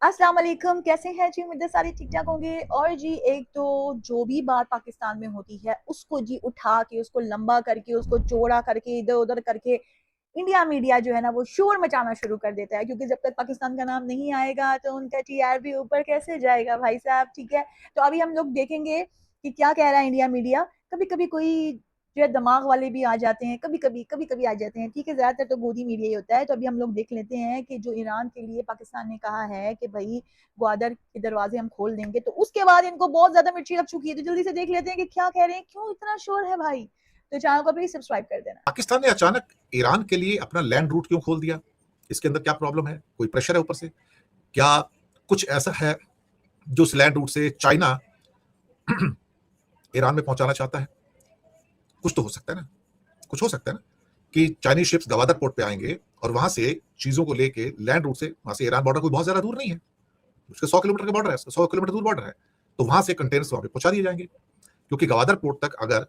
अस्सलाम वालेकुम, कैसे हैं जी? उम्मीद है सारे ठीक-ठाक होंगे। और जी एक तो जो भी बात पाकिस्तान में होती है, उसको जी उठा के, उसको लंबा करके, उसको चौड़ा करके, इधर-उधर करके इंडिया मीडिया जो है ना वो शोर मचाना शुरू कर देता है, क्योंकि जब तक पाकिस्तान का नाम नहीं आएगा तो उनका टीआरपी ऊपर कैसे जाएगा भाई साहब, ठीक है? तो अभी हम लोग देखेंगे कि क्या कह रहा है इंडिया मीडिया। कभी-कभी कोई जो है दिमाग वाले भी आ जाते हैं, कभी-कभी आ जाते हैं, ठीक है? ज़्यादातर तो गोदी मीडिया ही होता है। तो अभी हम लोग देख लेते हैं कि जो ईरान के लिए पाकिस्तान ने कहा है कि भई ग्वादर के दरवाज़े हम खोल देंगे, तो उसके बाद इनको बहुत ज़्यादा मिर्ची लग चुकी है। तो जल्दी से देख लेते हैं कि क्या कह रहे हैं, क्यों इतना शोर है भाई? तो चैनल को प्लीज़ सब्सक्राइब कर देना। पाकिस्तान ने अचानक ईरान के लिए अपना लैंड रूट क्यों खोल दिया? इसके अंदर क्या प्रॉब्लम है? कोई प्रेशर है ऊपर से? क्या कुछ ऐसा है जो उस लैंड रूट से चाइना ईरान में पहुंचाना चाहता है? कुछ तो हो सकता है ना, कुछ हो सकता है ना कि चाइनीज शिप्स गवादर पोर्ट पे आएंगे और वहां से चीजों को लेके लैंड रूट से, वहां से ईरान बॉर्डर कोई बहुत ज्यादा दूर नहीं है, उसके 100 किलोमीटर का बॉर्डर है, 100 किलोमीटर दूर बॉर्डर है, तो वहां से कंटेनर्स वहां पे पहुंचा दिए जाएंगे। क्योंकि गवादर पोर्ट तक अगर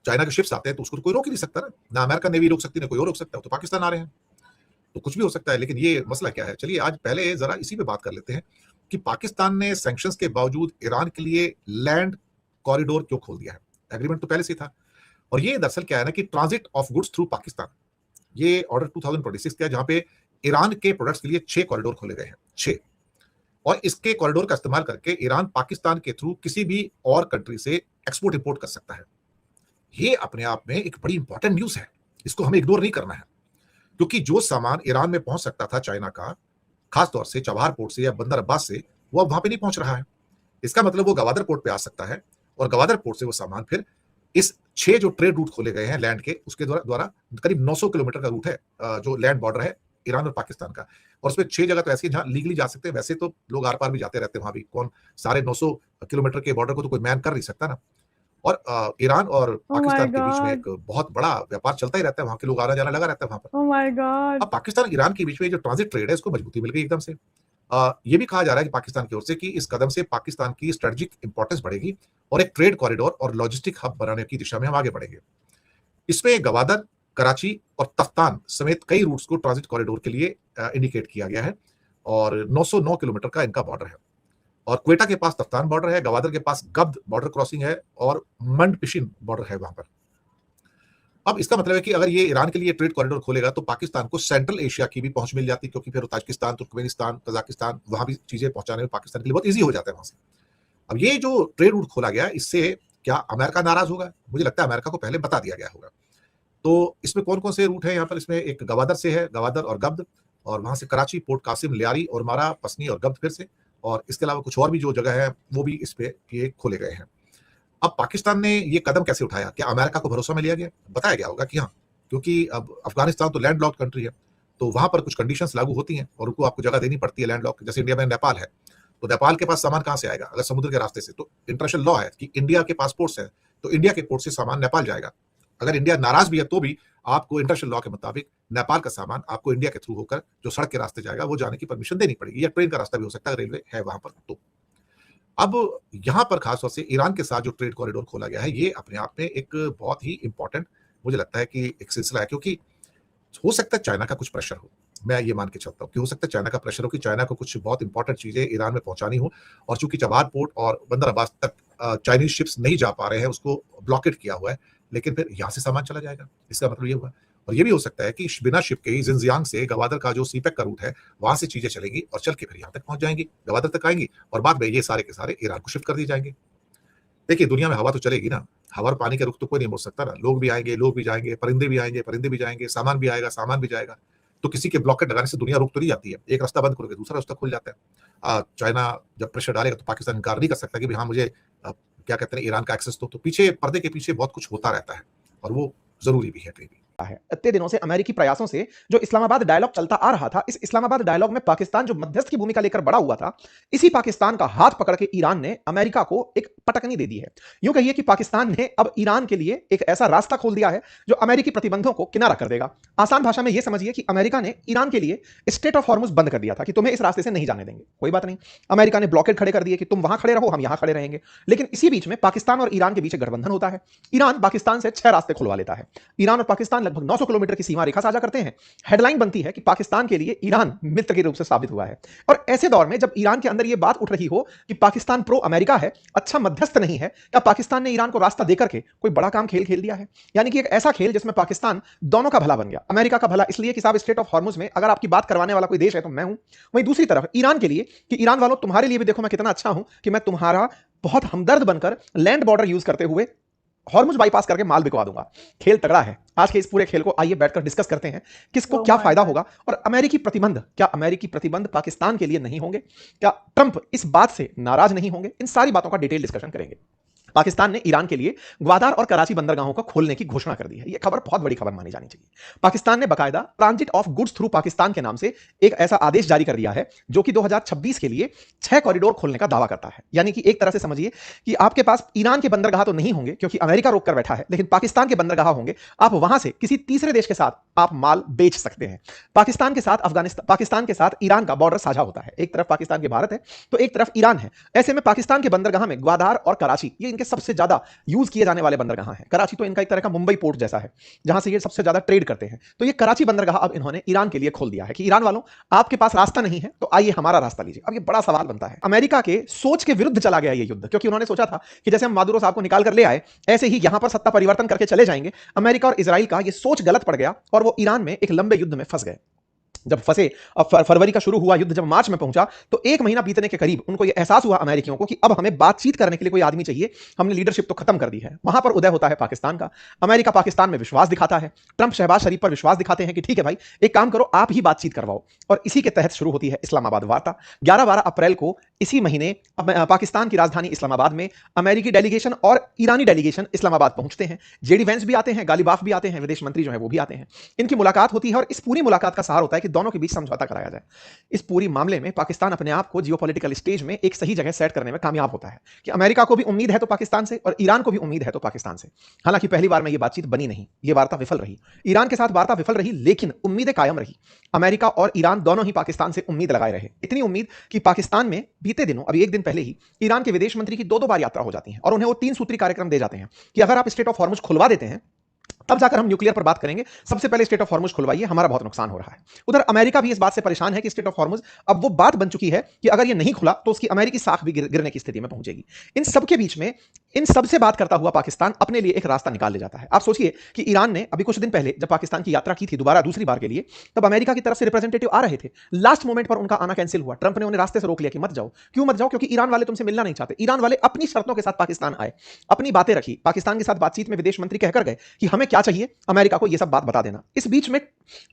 चाइना के शिप्स आते हैं तो उसको तो कोई रोक ही नहीं सकता ना अमेरिकन नेवी रोक सकती, ना कोई और रोक सकता है, तो पाकिस्तान आ रहे हैं, तो कुछ भी हो सकता है। लेकिन ये मसला क्या है, चलिए आज पहले जरा इसी पे बात कर लेते हैं कि पाकिस्तान ने सैंक्शंस के बावजूद ईरान के लिए लैंड कॉरिडोर क्यों खोल दिया है। एग्रीमेंट तो पहले से था, और ये दरअसल क्या है ना कि transit of goods through Pakistan, ये ऑर्डर 2026 का, जहां पे ईरान के प्रोडक्ट्स के लिए 6 कॉरिडोर खोले गए हैं, 6। और इसके कॉरिडोर का इस्तेमाल करके ईरान पाकिस्तान के थ्रू किसी भी और कंट्री से एक्सपोर्ट इंपोर्ट कर सकता है। ये अपने आप में एक बड़ी इंपॉर्टेंट न्यूज है, इसको हमें इग्नोर नहीं करना है। क्योंकि जो सामान ईरान में पहुंच सकता था चाइना का, खासतौर से चबहार पोर्ट से या बंदर अब्बास से, वो अब वहां पे नहीं पहुंच रहा है। इसका मतलब वो गवादर पोर्ट पे आ सकता है, और गवादर पोर्ट से वो सामान फिर इस 6 जो ट्रेड रूट खोले गए हैं लैंड के, उसके द्वारा द्वारा करीब 900 किलोमीटर का रूट है, जो लैंड बॉर्डर है ईरान और पाकिस्तान का। और उसमें 6 जगह तो ऐसी है जहां लीगली जा सकते हैं, वैसे तो लोग आर पार भी जाते रहते हैं, वहां भी कौन सारे 900 किलोमीटर के बॉर्डर को तो कोई मैन कर नहीं सकता ना। और ईरान और ओह माय पाकिस्तान के बीच में गॉड! एक बहुत बड़ा व्यापार चलता ही रहता है, वहां के लोग आना जाना लगा रहता है वहां पर। Oh my God! अब पाकिस्तान ईरान के बीच में जो ट्रांजिट ट्रेड है, इसको मजबूती मिल गई एकदम से। ये भी कहा जा रहा है कि पाकिस्तान की ओर से कि इस कदम से पाकिस्तान की स्ट्रेटेजिक इंपॉर्टेंस बढ़ेगी और एक ट्रेड कॉरिडोर और लॉजिस्टिक हब बनाने की दिशा में हम आगे बढ़ेंगे। इसमें गवादर, कराची और तख्तान समेत कई रूट्स को ट्रांजिट कॉरिडोर के लिए इंडिकेट किया गया है, और 909 किलोमीटर का इनका बॉर्डर है। और क्वेटा के पास तख्तान बॉर्डर है, गवादर के पास गब्द बॉर्डर क्रॉसिंग है, और मंड पिशिन बॉर्डर है वहां पर। अब इसका मतलब है कि अगर ये ईरान के लिए ट्रेड कॉरिडोर खोलेगा तो पाकिस्तान को सेंट्रल एशिया की भी पहुंच मिल जाती, क्योंकि फिर ताजिकिस्तान, तुर्कमेनिस्तान, कजाकिस्तान, वहां भी चीजें पहुंचाने में पाकिस्तान के लिए बहुत ईजी हो जाता है वहां से। अब ये जो ट्रेड रूट खोला गया, इससे क्या अमेरिका नाराज होगा? मुझे लगता है अमेरिका को पहले बता दिया गया होगा। तो इसमें कौन कौन से रूट है यहाँ पर? इसमें एक गवादर से है, गवादर और गब्द, और वहां से कराची, पोर्ट कासिम, लियारी और मारा, पसनी और गब्द फिर से, और इसके अलावा कुछ और भी जो जगह है वो भी इस पे ये खोले गए हैं। अब पाकिस्तान ने ये कदम कैसे उठाया? क्या अमेरिका को भरोसा में लिया गया? बताया गया होगा कि हाँ, क्योंकि अब अफगानिस्तान तो लैंड लॉक्ड कंट्री है, तो वहां पर कुछ कंडीशंस लागू होती हैं और उनको आपको जगह देनी पड़ती है लैंड लॉक। जैसे इंडिया में नेपाल है, तो नेपाल के पास सामान कहां से आएगा? अगर समुद्र के रास्ते से, तो इंटरनेशनल लॉ है कि इंडिया के पासपोर्ट्स है, तो इंडिया के पोर्ट से सामान नेपाल जाएगा। अगर इंडिया नाराज भी है तो भी आपको इंटरनेशनल लॉ के मुताबिक नेपाल का सामान आपको इंडिया के थ्रू होकर जो सड़क के रास्ते जाएगा वो जाने की परमिशन देनी पड़ेगी, या ट्रेन का रास्ता भी हो सकता है, रेलवे है वहां पर। तो अब यहां पर खासतौर से ईरान के साथ जो ट्रेड कॉरिडोर खोला गया है, ये अपने आप में एक बहुत ही इंपॉर्टेंट, मुझे लगता है कि एक सिलसिला है। क्योंकि हो सकता है चाइना का कुछ प्रेशर हो, मैं ये मान के चलता हूँ कि हो सकता है चाइना का प्रेशर हो, कि चाइना को कुछ बहुत इंपॉर्टेंट चीजें ईरान में पहुंचानी हो, और चूंकि चबार पोर्ट और बंदर अब्बास तक चाइनीज शिप्स नहीं जा पा रहे हैं, उसको ब्लॉकेट किया हुआ है, लेकिन फिर यहां से सामान चला जाएगा, इसका मतलब ये हुआ। और ये भी हो सकता है कि बिना शिप के ही जिनजियांग से गवादर का जो सीपेक का रूट है, वहां से चीजें चलेंगी और चल के फिर यहाँ तक पहुंच जाएंगी, गवादर तक आएंगी, और बाद में ये सारे के सारे ईरान को शिफ्ट कर दिए जाएंगे। देखिए, दुनिया में हवा तो चलेगी ना, हवा और पानी का रुख तो कोई नहीं मोड़ सकता ना। लोग भी आएंगे, लोग भी जाएंगे, परिंदे भी आएंगे, परिंदे भी जाएंगे, सामान भी आएगा, सामान भी जाएगा। तो किसी के ब्लॉकेट लगाने से दुनिया रुक तो नहीं जाती है। एक रास्ता बंद करोगे, दूसरा रास्ता खुल जाता है। चाइना जब प्रेशर डालेगा तो पाकिस्तान इनकार नहीं कर सकता कि हाँ, मुझे क्या कहते हैं, ईरान का एक्सेस तो पीछे, पर्दे के पीछे बहुत कुछ होता रहता है, और वो जरूरी भी है कहीं भी। है। इतने दिनों से अमेरिकी प्रयासों से जो इस्लामाबाद डायलॉग चलता आ रहा था, इस इस्लामाबाद डायलॉग में पाकिस्तान जो मध्यस्थ की भूमिका लेकर बड़ा हुआ था, इसी पाकिस्तान का हाथ पकड़ के ईरान ने अमेरिका को एक पटकनी दे दी है। यूं कहिए कि पाकिस्तान ने अब ईरान के लिए एक ऐसा रास्ता खोल दिया है जो अमेरिकी प्रतिबंधों को किनारा कर देगा। आसान भाषा में यह समझिए कि अमेरिका ने ईरान के लिए स्ट्रेट ऑफ हॉर्मुज बंद कर दिया था कि तुम्हें इस रास्ते से नहीं जाने देंगे। कोई बात नहीं, अमेरिका ने ब्लॉकेड खड़े कर दिए कि तुम वहां खड़े रहो, हम यहां खड़े रहेंगे। लेकिन इसी बीच में पाकिस्तान और ईरान के बीच एक गठबंधन होता है। ईरान पाकिस्तान से 6 रास्ते खुलवा लेता है। ईरान और पाकिस्तान लगभग 900 किलोमीटर की सीमा रेखा साझा करते हैं। हेडलाइन बनती है कि पाकिस्तान के लिए ईरान मित्र के रूप से साबित हुआ है। और ऐसे दौर में जब ईरान के अंदर यह बात उठ रही हो कि पाकिस्तान प्रो अमेरिका है, अच्छा मध्यस्थ नहीं है, क्या पाकिस्तान ने ईरान को रास्ता देकर के कोई बड़ा काम खेल खेल दिया है? यानी कि एक ऐसा खेल जिसमें पाकिस्तान दोनों का भला बन गया। अमेरिका का भला इसलिए कि साहब स्ट्रेट ऑफ हॉर्मुज में अगर आपकी बात करवाने वाला कोई देश है तो मैं हूं, वहीं दूसरी तरफ ईरान के लिए कि ईरान वालों तुम्हारे लिए भी देखो मैं कितना अच्छा हूं कि मैं तुम्हारा बहुत हमदर्द बनकर लैंड बॉर्डर यूज करते हुए हॉर्मुज बाईपास करके माल बिकवा दूंगा। खेल तगड़ा है। आज के इस पूरे खेल को आइए बैठकर डिस्कस करते हैं किसको Oh क्या my फायदा God. होगा और अमेरिकी प्रतिबंध पाकिस्तान के लिए नहीं होंगे? क्या ट्रंप इस बात से नाराज नहीं होंगे? इन सारी बातों का डिटेल डिस्कशन करेंगे। पाकिस्तान ने ईरान के लिए ग्वादार और कराची बंदरगाहों को खोलने की घोषणा कर दी है। यह खबर बहुत बड़ी खबर मानी जानी चाहिए। पाकिस्तान ने बकायदा transit of goods through Pakistan के नाम से एक ऐसा आदेश जारी कर दिया है जो कि 2026 के लिए 6 कॉरिडोर खोलने का दावा करता है। यानी कि एक तरह से समझिए कि आपके पास ईरान के बंदरगाह तो नहीं होंगे क्योंकि अमेरिका रोक कर बैठा है, लेकिन पाकिस्तान के बंदरगाह होंगे। आप वहां से किसी तीसरे देश के साथ आप माल बेच सकते हैं। पाकिस्तान के साथ ईरान का बॉर्डर साझा होता है। एक तरफ पाकिस्तान के भारत है तो एक तरफ ईरान है। ऐसे में पाकिस्तान के बंदरगाह में ग्वादार और कराची ये इनके सबसे ज्यादा यूज किए जाने वाले बंदरगाह हैं। कराची तो इनका एक तरह का मुंबई पोर्ट जैसा है जहां से ये सबसे ज्यादा ट्रेड करते हैं। तो ये कराची बंदरगाह अब इन्होंने ईरान के लिए खोल दिया है कि ईरान वालों आपके पास रास्ता नहीं है तो आइए हमारा रास्ता लीजिए। अब ये बड़ा सवाल बनता है, अमेरिका के सोच के विरुद्ध चला गया ये युद्ध, क्योंकि उन्होंने सोचा था कि जैसे हम मादुरो साहब को निकाल कर ले आए ऐसे ही यहां पर सत्ता परिवर्तन करके चले जाएंगे। अमेरिका और इजराइल का ये सोच गलत पड़ गया और वो ईरान में एक लंबे युद्ध में फंस गए। जब फंसे, अब फरवरी का शुरू हुआ युद्ध, जब मार्च में पहुंचा तो एक महीना बीतने के करीब उनको यह एहसास हुआ अमेरिकियों को कि अब हमें बातचीत करने के लिए कोई आदमी चाहिए। हमने लीडरशिप तो खत्म कर दी है। वहां पर उदय होता है पाकिस्तान का। अमेरिका पाकिस्तान में विश्वास दिखाता है। ट्रंप शहबाज शरीफ पर विश्वास दिखाते हैं कि ठीक है भाई, एक काम करो, आप ही बातचीत करवाओ। और इसी के तहत शुरू होती है इस्लामाबाद वार्ता। 11-12 अप्रैल को इसी महीने पाकिस्तान की राजधानी इस्लामाबाद में अमेरिकी डेलीगेशन और ईरानी डेलीगेशन इस्लामाबाद पहुंचते हैं। जेडी वेंस भी आते हैं, गालिबाफ भी आते हैं, विदेश मंत्री जो है वो भी आते हैं। इनकी मुलाकात होती है और इस पूरी मुलाकात का सहारा होता है कि दोनों के बीच समझौता कराया जाए। इस पूरी मामले में पाकिस्तान अपने आप को जियोपॉलिटिकल स्टेज में एक सही जगह सेट करने में कामयाब होता है कि अमेरिका को भी उम्मीद है तो पाकिस्तान से और ईरान को भी उम्मीद है तो पाकिस्तान से। हालांकि पहली बार में यह बातचीत बनी नहीं, यह वार्ता विफल रही। ईरान के साथ वार्ता विफल रही लेकिन उम्मीदें कायम रही। अमेरिका और ईरान दोनों ही पाकिस्तान से उम्मीद लगाए रहे। इतनी उम्मीद कि पाकिस्तान में बीते दिनों, अभी एक दिन पहले ही, ईरान के विदेश मंत्री की 2-2 बार यात्रा हो जाती है और उन्हें वो 3 सूत्री कार्यक्रम दे जाते हैं कि अगर आप स्ट्रेट ऑफ हॉर्मुज खुलवा देते हैं तब जाकर हम न्यूक्लियर पर बात करेंगे। सबसे पहले स्ट्रेट ऑफ हॉर्मुज खुलवाइए, हमारा बहुत नुकसान हो रहा है। उधर अमेरिका भी इस बात से परेशान है कि स्ट्रेट ऑफ हॉर्मुज अब वो बात बन चुकी है कि अगर ये नहीं खुला तो उसकी अमेरिकी साख भी गिरने की स्थिति में पहुंचेगी। इन सबके बीच में इन सबसे बात करता हुआ पाकिस्तान अपने लिए एक रास्ता निकाल ले जाता है। आप सोचिए कि ईरान ने अभी कुछ दिन पहले जब पाकिस्तान की यात्रा की थी दोबारा दूसरी बार के लिए, तब अमेरिका की तरफ से रिप्रेजेंटेटिव आ रहे थे। लास्ट मोमेंट पर उनका आना कैंसिल हुआ। ट्रंप ने उन्हें रास्ते से रोक लिया कि मत जाओ। क्यों मत जाओ? क्योंकि ईरान वाले तुमसे मिलना नहीं चाहते। ईरान वाले अपनी शर्तों के साथ पाकिस्तान आए, अपनी बातें रखी। पाकिस्तान के साथ बातचीत में विदेश मंत्री कहकर गए कि हमें क्या चाहिए, अमेरिका को यह सब बात बता देना। इस बीच में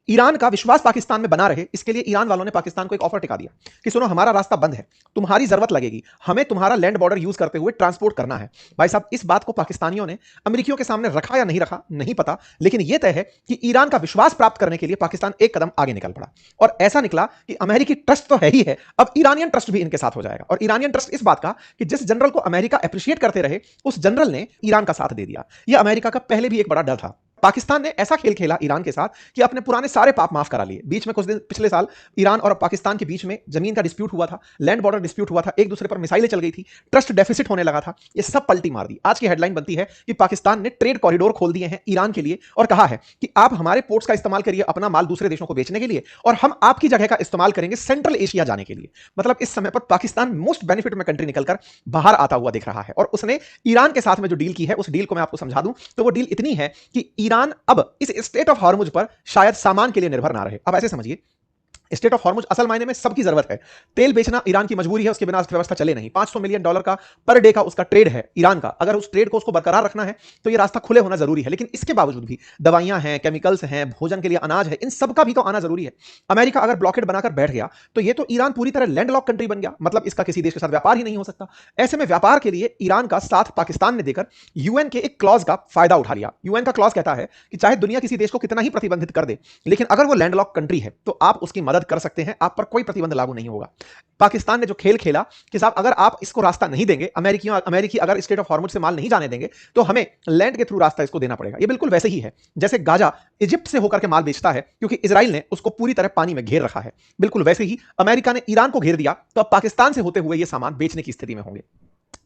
ईरान का विश्वास पाकिस्तान में बना रहे, इसके लिए ईरान वालों ने पाकिस्तान को एक ऑफर टिका दिया कि सुनो, हमारा रास्ता बंद है, तुम्हारी जरूरत लगेगी, हमें तुम्हारा लैंड बॉर्डर यूज करते हुए ट्रांसपोर्ट करना है। भाई साहब, इस बात को पाकिस्तानियों ने अमेरिकियों के सामने रखा या नहीं रखा नहीं पता, लेकिन यह तय है कि ईरान का विश्वास प्राप्त करने के लिए पाकिस्तान एक कदम आगे निकल पड़ा। और ऐसा निकला कि अमेरिकी ट्रस्ट तो है ही है, अब ईरानियन ट्रस्ट भी इनके साथ हो जाएगा। और ईरानियन ट्रस्ट इस बात का कि जिस जनरल को अमेरिका अप्रिशिएट करते रहे, उस जनरल ने ईरान का साथ दे दिया। यह अमेरिका का पहले भी एक बड़ा डर था। पाकिस्तान ने ऐसा खेल खेला ईरान के साथ कि अपने पुराने सारे पाप माफ करा लिए। बीच में कुछ दिन पिछले साल ईरान और पाकिस्तान के बीच में जमीन का डिस्प्यूट हुआ था, लैंड बॉर्डर डिस्प्यूट हुआ था, एक दूसरे पर मिसाइलें चल गई थी, ट्रस्ट डेफिसिट होने लगा था। ये सब पलटी मार दी। आज की हेडलाइन बनती है कि पाकिस्तान ने ट्रेड कॉरिडोर खोल दिए हैं ईरान के लिए और कहा है कि आप हमारे पोर्ट्स का इस्तेमाल करिए अपना माल दूसरे देशों को बेचने के लिए और हम आपकी जगह का इस्तेमाल करेंगे सेंट्रल एशिया जाने के लिए। मतलब इस समय पर पाकिस्तान मोस्ट बेनिफिट में कंट्री निकलकर बाहर आता हुआ दिख रहा है। और उसने ईरान के साथ में जो डील की है, उस डील को मैं आपको समझा दूं तो वो डील इतनी है कि ईरान अब इस स्टेट ऑफ हॉर्मुज पर शायद सामान के लिए निर्भर ना रहे। अब ऐसे समझिए, स्टेट ऑफ हॉर्मुज असल मायने में सबकी जरूरत है। तेल बेचना ईरान की मजबूरी है, उसके बिना अर्थव्यवस्था चले नहीं। $500 मिलियन का पर डे का उसका ट्रेड है ईरान का। अगर उस ट्रेड को उसको बरकरार रखना है तो ये रास्ता खुले होना जरूरी है। लेकिन इसके बावजूद भी दवाइयां हैं, केमिकल्स हैं, भोजन के लिए अनाज है, इन सब का भी तो आना जरूरी है। अमेरिका अगर ब्लॉकेड बनाकर बैठ गया तो ये तो ईरान पूरी तरह लैंडलॉक कंट्री बन गया। मतलब इसका किसी देश के साथ व्यापार ही नहीं हो सकता। ऐसे में व्यापार के लिए ईरान का साथ पाकिस्तान ने देकर यूएन के एक क्लॉज का फायदा उठा लिया। यूएन का क्लॉज कहता है कि चाहे दुनिया किसी देश को कितना ही प्रतिबंधित कर दे, लेकिन अगर वो लैंडलॉक कंट्री है तो आप उसकी मदद कर सकते हैं, आप पर कोई प्रतिबंध लागू नहीं होगा। पाकिस्तान ने जो खेल खेला कि साहब अगर आप इसको रास्ता नहीं देंगे, अमेरिकी अगर स्टेट ऑफ हॉर्मुज से माल नहीं जाने देंगे तो हमें लैंड के थ्रू रास्ता इसको देना पड़ेगा। ये बिल्कुल वैसे ही है जैसे गाजा इजिप्ट से होकर के माल बेचता है क्योंकि इजराइल ने उसको पूरी तरह पानी में घेर रखा है। बिल्कुल वैसे ही अमेरिका ने ईरान को घेर दिया तो अब पाकिस्तान से होते हुए ये सामान बेचने की स्थिति में होंगे।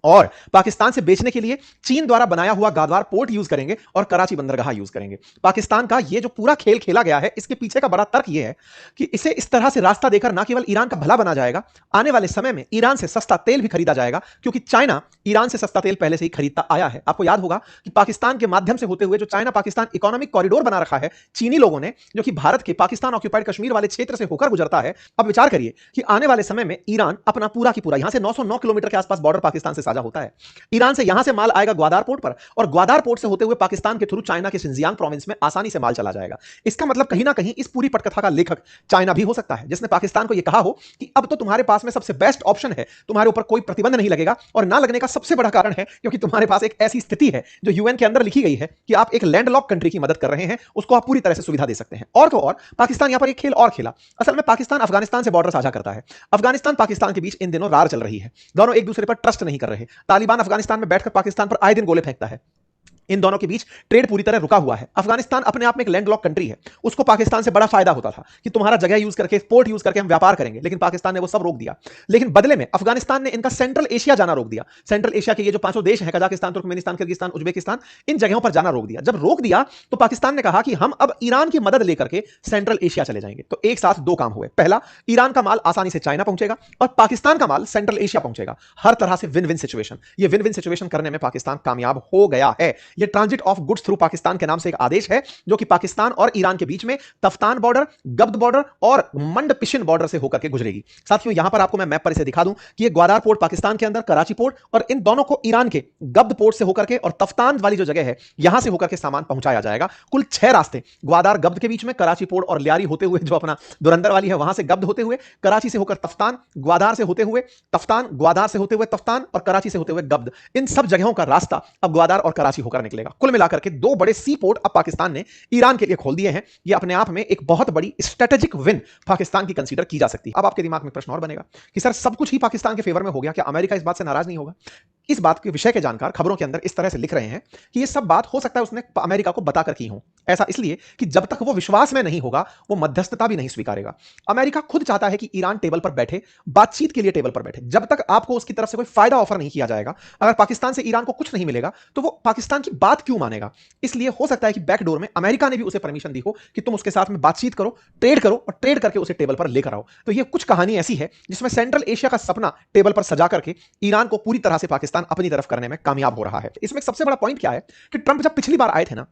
और पाकिस्तान से बेचने के लिए चीन द्वारा बनाया हुआ गादवार पोर्ट यूज करेंगे और कराची बंदरगाह यूज करेंगे। पाकिस्तान का ये जो पूरा खेल खेला गया है, इसके पीछे का बड़ा तर्क ये है कि इसे इस तरह से रास्ता देकर ना केवल ईरान का भला बना जाएगा, आने वाले समय में ईरान से सस्ता तेल भी खरीदा जाएगा, क्योंकि चाइना ईरान से सस्ता तेल पहले से ही खरीदता आया है। आपको याद होगा कि पाकिस्तान के माध्यम से होते हुए जो चाइना पाकिस्तान इकोनॉमिक कॉरिडोर बना रखा है चीनी लोगों ने, जो कि भारत के पाकिस्तान ऑक्यूपाइड कश्मीर वाले क्षेत्र से होकर गुजरता है। अब विचार करिए कि आने वाले समय में ईरान अपना पूरा की पूरा, यहां से 909 किलोमीटर के आसपास बॉर्डर पाकिस्तान से साझा होता है, ईरान से यहां से माल आएगा ग्वादार पोर्ट पर, और ग्वादार पोर्ट से होते हुए पाकिस्तान के थ्रू चाइना के शिनजियांग प्रोविंस में आसानी से माल चला जाएगा। इसका मतलब कहीं ना कहीं इस पूरी पटकथा का लेखक चाइना भी हो सकता है, जिसने पाकिस्तान को यह कहा हो कि अब तो तुम्हारे पास में सबसे बेस्ट ऑप्शन है, तुम्हारे ऊपर कोई प्रतिबंध नहीं लगेगा, और ना लगने का सबसे बड़ा कारण है क्योंकि तुम्हारे पास एक ऐसी स्थिति है जो यूएन के अंदर लिखी गई है कि आप एक लैंडलॉक कंट्री की मदद कर रहे हैं, उसको आप पूरी तरह से सुविधा दे सकते हैं। और तो और पाकिस्तान यहां पर एक खेल और खेला। असल में पाकिस्तान अफगानिस्तान से बॉर्डर साझा करता है, अफगानिस्तान पाकिस्तान के बीच इन दिनों रार चल रही है, दोनों एक दूसरे पर ट्रस्ट नहीं कर रहे। तालिबान अफगानिस्तान में बैठकर पाकिस्तान पर आए दिन गोले फेंकता है, इन दोनों के बीच ट्रेड पूरी तरह रुका हुआ है। अफगानिस्तान अपने आप में एक लैंडलॉक कंट्री है, उसको पाकिस्तान से बड़ा फायदा होता था कि तुम्हारा जगह यूज करके, पोर्ट यूज करके हम व्यापार करेंगे, लेकिन पाकिस्तान ने वो सब रोक दिया। लेकिन बदले में अफगानिस्तान ने इनका सेंट्रल एशिया जाना रोक दिया। सेंट्रल एशिया के ये जो 5 देश हैं, कजाकिस्तान, तुर्कमेनिस्तान, किर्गिस्तान, उज्बेकिस्तान, इन जगहों पर जाना रोक दिया। जब रोक दिया तो पाकिस्तान ने कहा कि हम अब ईरान की मदद लेकर के सेंट्रल एशिया चले जाएंगे। तो एक साथ दो काम हुए, पहला, ईरान का माल आसानी से चाइना पहुंचेगा और पाकिस्तान का माल सेंट्रल एशिया पहुंचेगा। हर तरह से विन विन सिचुएशन। ये विन विन सिचुएशन करने में पाकिस्तान कामयाब हो गया है। ये transit of goods through Pakistan के नाम से एक आदेश है जो कि पाकिस्तान और ईरान के बीच में तफ्तान बॉर्डर, गब्द बॉर्डर और मंडपिशन बॉर्डर से होकर के गुजरेगी। साथियों, यहां पर आपको मैं मैप पर इसे दिखा दूं कि ये ग्वादार पोर्ट पाकिस्तान के अंदर, कराची पोर्ट, और इन दोनों को ईरान के गब्द पोर्ट से होकर के और तफ्तान वाली जो जगह है यहां से होकर के सामान पहुंचाया जाएगा। कुल 6 रास्ते, ग्वादार गब्द के बीच में, कराची पोर्ट और लियारी होते हुए जो अपना दुरंदर वाली है वहां से गब्द होते हुए, कराची से होकर तफ्तान, ग्वादार से होते हुए तफ्तान, ग्वादार से होते हुए तफ्तान और कराची से होते हुए गब्द। इन सब जगहों का रास्ता अब ग्वादार और कराची होकर निकलेगा। कुल मिलाकर के 2 बड़े सी पोर्ट अब पाकिस्तान ने ईरान के लिए खोल दिए हैं। ये अपने आप में एक बहुत बड़ी स्ट्रेटेजिक विन पाकिस्तान की कंसीडर की जा सकती है। अब आपके दिमाग में प्रश्न और बनेगा कि सर, सब कुछ ही पाकिस्तान के फेवर में हो गया, क्या अमेरिका इस बात से नाराज नहीं होगा? इस बात के विषय के जानकार खबरों के अंदर इस तरह से लिख रहे हैं कि ये सब बात हो सकता है उसने अमेरिका को बताकर की हो। ऐसा इसलिए कि जब तक वो विश्वास में नहीं होगा वो मध्यस्थता भी नहीं स्वीकारेगा। अमेरिका खुद चाहता है कि ईरान टेबल पर बैठे, बातचीत के लिए टेबल पर बैठे। जब तक आपको उसकी तरफ से कोई फायदा ऑफर नहीं किया जाएगा, अगर पाकिस्तान से ईरान को कुछ नहीं मिलेगा, तो वो पाकिस्तान की बात क्यों मानेगा? इसलिए हो सकता है कि बैकडोर में अमेरिका ने भी उसे परमिशन दी हो कि तुम उसके साथ में बातचीत करो, ट्रेड करो और ट्रेड करके उसे टेबल पर लेकर आओ। तो ये कुछ कहानी ऐसी है जिसमें सेंट्रल एशिया का सपना टेबल पर सजा करके ईरान को पूरी तरह से पाकिस्तान अपनी तरफ करने में कामयाब हो रहा है। इसमें सबसे बड़ा पॉइंट क्या है कि ट्रंप जब पिछली बार आए थे ना,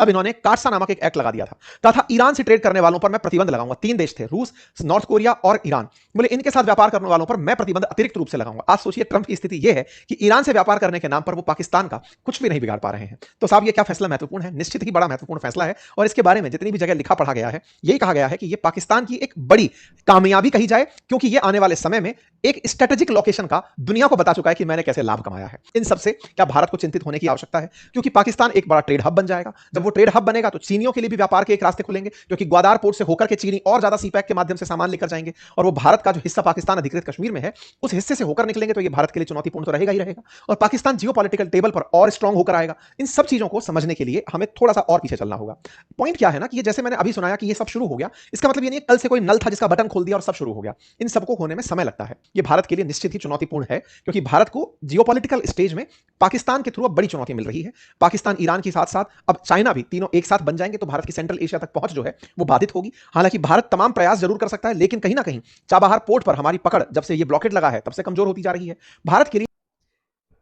अब इन्होंने काटसा नामक एक एक्ट लगा दिया था। कहा था ईरान से ट्रेड करने वालों पर मैं प्रतिबंध लगाऊंगा। 3 देश थे, रूस, नॉर्थ कोरिया और ईरान। बोले इनके साथ व्यापार करने वालों पर मैं प्रतिबंध अतिरिक्त रूप से लगाऊंगा। आज सोचिए ट्रंप की स्थिति यह है कि ईरान से व्यापार करने के नाम पर वो पाकिस्तान का कुछ भी नहीं बिगाड़ पा रहे हैं। तो साहब, ये क्या फैसला महत्वपूर्ण है? निश्चित ही बड़ा महत्वपूर्ण फैसला है, और इसके बारे में जितनी भी जगह लिखा पढ़ा गया है, यही कहा गया है कि यह पाकिस्तान की एक बड़ी कामयाबी कही जाए, क्योंकि यह आने वाले समय में एक स्ट्रेटेजिक लोकेशन का दुनिया को बता चुका है कि मैंने कैसे लाभ कमाया है। इन सबसे क्या भारत को चिंतित होने की आवश्यकता है? क्योंकि पाकिस्तान एक बड़ा ट्रेड हब बन जाएगा। जब वो ट्रेड हब बनेगा तो चीनियों के लिए भी व्यापार के एक रास्ते खुलेंगे, क्योंकि ग्वादार पोर्ट से होकर के चीनी और ज्यादा सीपैक के माध्यम से सामान लेकर जाएंगे, और वो भारत का जो हिस्सा पाकिस्तान अधिकृत कश्मीर में है उस हिस्से से होकर निकलेंगे। तो ये भारत के लिए चुनौतीपूर्ण तो रहेगा ही रहेगा, और पाकिस्तान जियोपॉलिटिकल टेबल पर और स्ट्रांग होकर आएगा। इन सब चीजों को समझने के लिए हमें थोड़ा सा और पीछे चलना होगा। पॉइंट क्या है ना कि ये जैसे मैंने अभी सुनाया कि ये सब शुरू हो गया, इसका मतलब ये नहीं कल से कोई नल था जिसका बटन खोल दिया और सब शुरू हो गया। इन सबको होने में समय लगता है। ये भारत के लिए निश्चित ही चुनौतीपूर्ण है, क्योंकि भारत को जियोपॉलिटिकल स्टेज में पाकिस्तान के थ्रू अब बड़ी चुनौती मिल रही है। पाकिस्तान, ईरान के साथ साथ अब चाइना भी, तीनों एक साथ बन जाएंगे तो भारत की सेंट्रल एशिया तक पहुंच जो है वो बाधित होगी। हालांकि भारत तमाम प्रयास जरूर कर सकता है, लेकिन कहीं ना कहीं चाबहार पोर्ट पर हमारी पकड़ जब से ये ब्लॉकेट लगा है तब से कमजोर होती जा रही है। भारत के लिए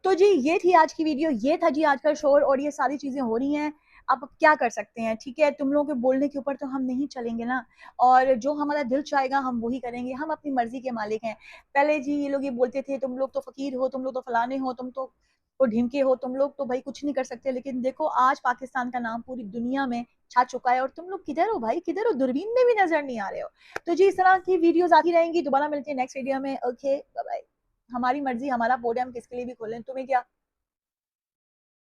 तो जी ये थी आज की वीडियो, ये था जी आज का शोर, और ये सारी चीजें हो रही हैं। अब क्या कर सकते हैं? ठीक है, तुम लोगों के बोलने के ऊपर तो हम नहीं चलेंगे ना, और जो हमारा दिल चाहेगा हम वही करेंगे। हम अपनी मर्जी के मालिक हैं। पहले जी ये लोग ये बोलते थे तुम लोग तो फकीर हो, तुम लोग तो फलाने हो, तुम तो ढिमके हो, तुम लोग तो भाई कुछ नहीं कर सकते। लेकिन देखो आज पाकिस्तान का नाम पूरी दुनिया में छा चुका है, और तुम लोग किधर हो भाई, किधर हो? दूरबीन में भी नजर नहीं आ रहे हो। तो जी इस तरह की वीडियोस आती रहेंगी। दोबारा मिलते हैं नेक्स्ट वीडियो में। Okay, bye bye. हमारी मर्जी, हमारा पोडियम किसके लिए भी खोलें, तुम्हें क्या?